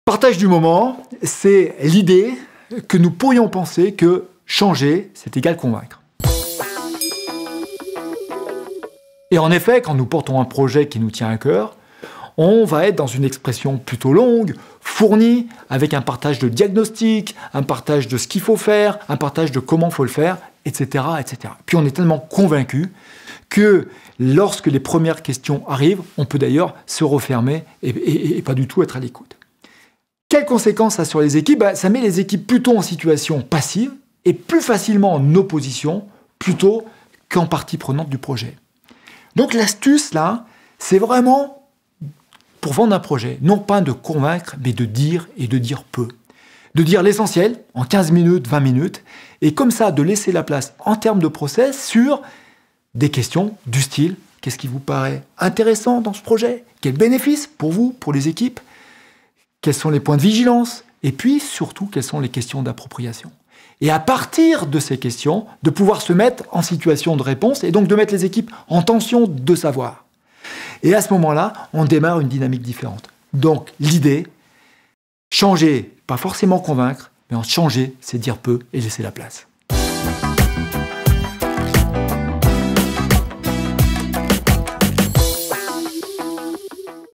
Partage du moment, c'est l'idée que nous pourrions penser que changer, c'est égal convaincre. Et en effet, quand nous portons un projet qui nous tient à cœur, on va être dans une expression plutôt longue, fournie, avec un partage de diagnostic, un partage de ce qu'il faut faire, un partage de comment il faut le faire, etc., etc. Puis on est tellement convaincu que lorsque les premières questions arrivent, on peut d'ailleurs se refermer et pas du tout être à l'écoute. Quelles conséquences ça a sur les équipes? Ça met les équipes plutôt en situation passive et plus facilement en opposition plutôt qu'en partie prenante du projet. Donc l'astuce là, c'est vraiment pour vendre un projet, non pas de convaincre, mais de dire et de dire peu. De dire l'essentiel en 15 minutes, 20 minutes, et comme ça de laisser la place en termes de process sur des questions du style « Qu'est-ce qui vous paraît intéressant dans ce projet? Quels bénéfices pour vous, pour les équipes? Quels sont les points de vigilance? Et puis surtout, quelles sont les questions d'appropriation ?» Et à partir de ces questions, de pouvoir se mettre en situation de réponse et donc de mettre les équipes en tension de savoir. Et à ce moment-là, on démarre une dynamique différente. Donc l'idée, changer, pas forcément convaincre, mais en changer, c'est dire peu et laisser la place.